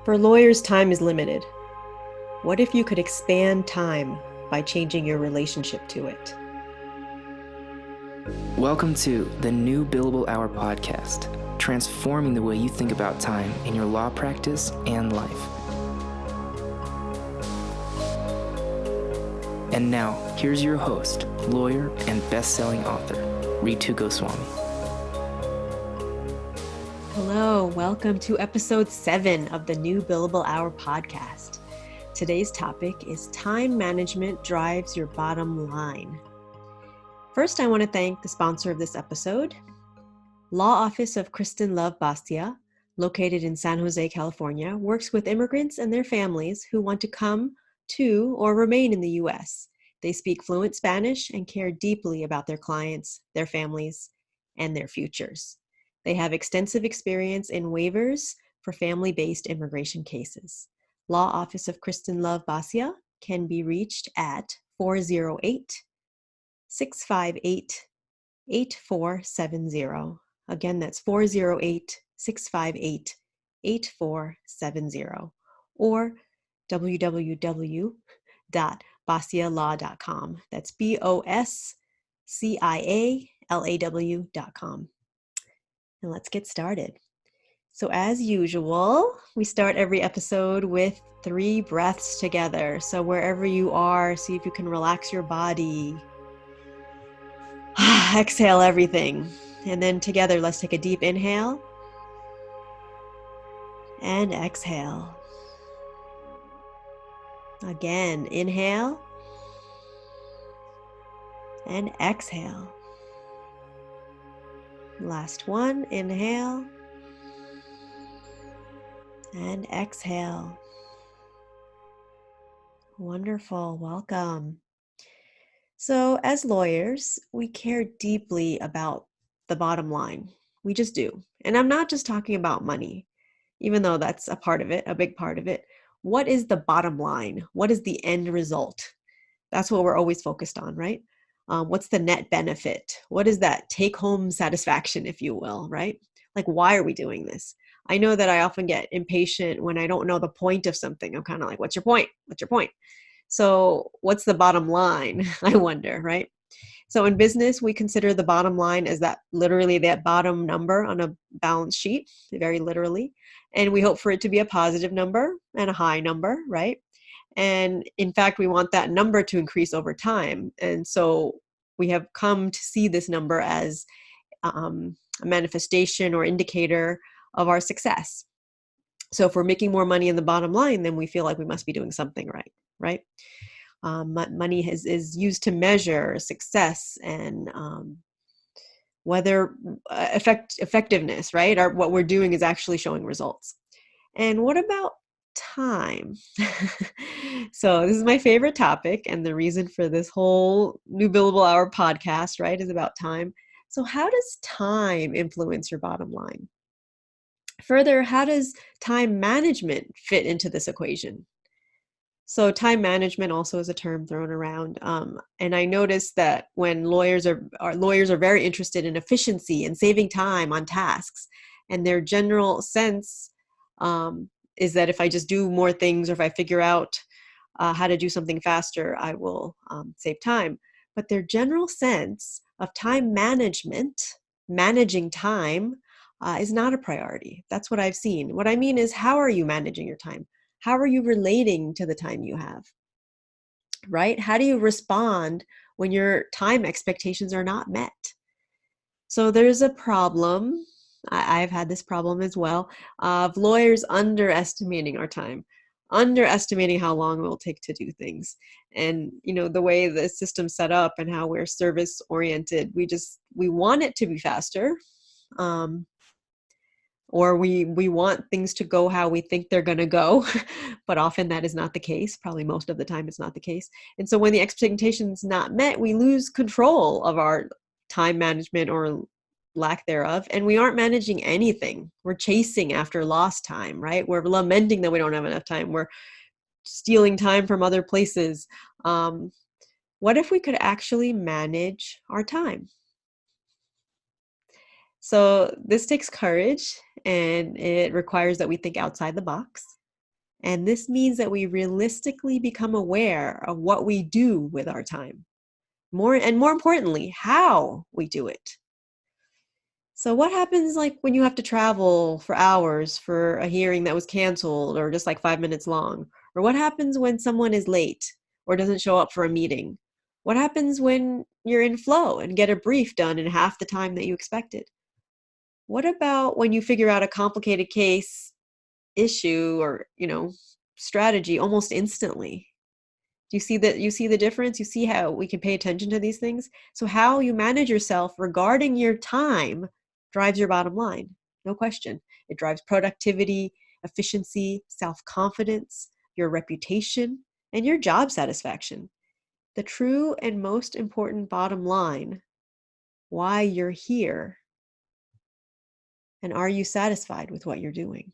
For lawyers, time is limited. What if you could expand time by changing your relationship to it? Welcome to the New Billable Hour podcast, transforming the way you think about time in your law practice and life. And now, here's your host, lawyer and best-selling author, Ritu Goswamy. Hello, welcome to episode 7 of the New Billable Hour podcast. Today's topic is time management drives your bottom line. First, I want to thank the sponsor of this episode, Law Office of Kristen Love Bastia, located in San Jose, California, works with immigrants and their families who want to come to or remain in the U.S. They speak fluent Spanish and care deeply about their clients, their families, and their futures. They have extensive experience in waivers for family-based immigration cases. Law Office of Kristen Love Bastia can be reached at 408-658-8470. Again, that's 408-658-8470 or www.basialaw.com. That's BOSCIALAW.com. And let's get started. So as usual, we start every episode with 3 breaths together. So wherever you are, see if you can relax your body. Exhale everything. And then together, let's take a deep inhale and exhale. Again, inhale and exhale. Last one, inhale and exhale. Wonderful, welcome. So as lawyers, we care deeply about the bottom line. We just do. And I'm not just talking about money, even though that's a part of it, a big part of it. What is the bottom line? What is the end result? That's what we're always focused on, right? What's the net benefit? What is that take-home satisfaction, if you will, right? Like, why are we doing this? I know that I often get impatient when I don't know the point of something. I'm kind of like, what's your point? What's your point? So what's the bottom line? I wonder, right? So in business, we consider the bottom line as that literally that bottom number on a balance sheet, very literally. And we hope for it to be a positive number and a high number, right? And in fact, we want that number to increase over time. And so we have come to see this number as a manifestation or indicator of our success. So if we're making more money in the bottom line, then we feel like we must be doing something right? Money is used to measure success and whether effectiveness, right? Or what we're doing is actually showing results. And what about time? So this is my favorite topic, and the reason for this whole New Billable Hour podcast, right, is about time. So how does time influence your bottom line? Further, how does time management fit into this equation? So time management also is a term thrown around, and I noticed that when lawyers are very interested in efficiency and saving time on tasks, and their general sense is that if I just do more things or if I figure out how to do something faster, I will save time. But their general sense of time management, managing time, is not a priority. That's what I've seen. What I mean is, how are you managing your time? How are you relating to the time you have? Right? How do you respond when your time expectations are not met? So there's a problem. I've had this problem as well, of lawyers underestimating our time, underestimating how long it will take to do things. And, the way the system's set up and how we're service oriented, we want it to be faster. Or we want things to go how we think they're going to go, but often that is not the case. Probably most of the time it's not the case. And so when the expectation's not met, we lose control of our time management or lack thereof, and we aren't managing anything. We're chasing after lost time, right? We're lamenting that we don't have enough time. We're stealing time from other places. What if we could actually manage our time? So this takes courage, and it requires that we think outside the box. And this means that we realistically become aware of what we do with our time. More importantly, how we do it. So what happens like when you have to travel for hours for a hearing that was canceled or just like 5 minutes long? Or what happens when someone is late or doesn't show up for a meeting? What happens when you're in flow and get a brief done in half the time that you expected? What about when you figure out a complicated case, issue, or, strategy almost instantly? Do you see the difference? You see how we can pay attention to these things? So how you manage yourself regarding your time drives your bottom line. No question. It drives productivity, efficiency, self-confidence, your reputation, and your job satisfaction. The true and most important bottom line, why you're here, and are you satisfied with what you're doing?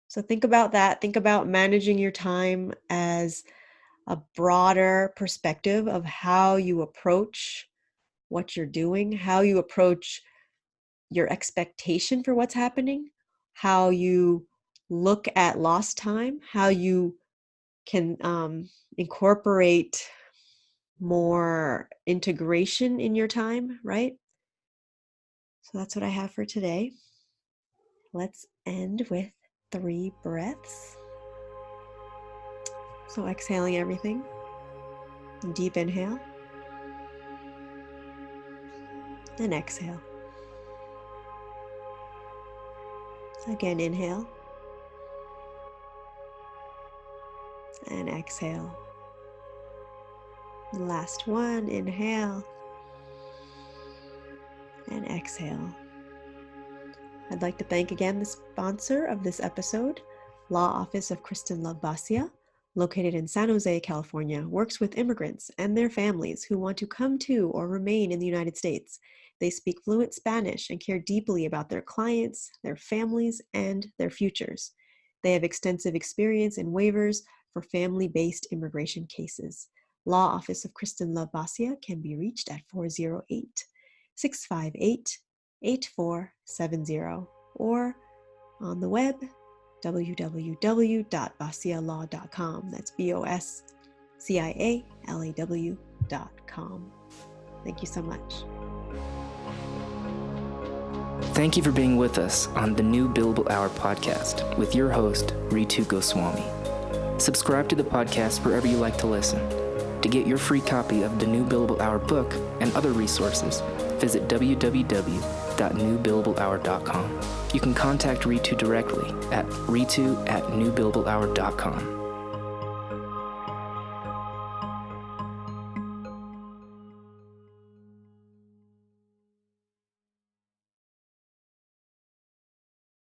So think about that. Think about managing your time as a broader perspective of how you approach what you're doing, how you approach your expectation for what's happening, how you look at lost time, how you can incorporate more integration in your time, right? So that's what I have for today. Let's end with 3 breaths. So exhaling everything. Deep inhale. And exhale. Again, inhale. And exhale. Last one, inhale. And exhale. I'd like to thank again the sponsor of this episode, Law Office of Kristen Love Basia, located in San Jose, California, works with immigrants and their families who want to come to or remain in the United States. They speak fluent Spanish and care deeply about their clients, their families, and their futures. They have extensive experience in waivers for family-based immigration cases. Law Office of Kristen Love Basia can be reached at 408-658-8470 or on the web, www.basialaw.com. That's BOSCIALAW.com. Thank you so much. Thank you for being with us on the New Billable Hour podcast with your host, Ritu Goswamy. Subscribe to the podcast wherever you like to listen. To get your free copy of the New Billable Hour book and other resources, visit www.newbillablehour.com. You can contact Ritu directly at ritu@newbillablehour.com.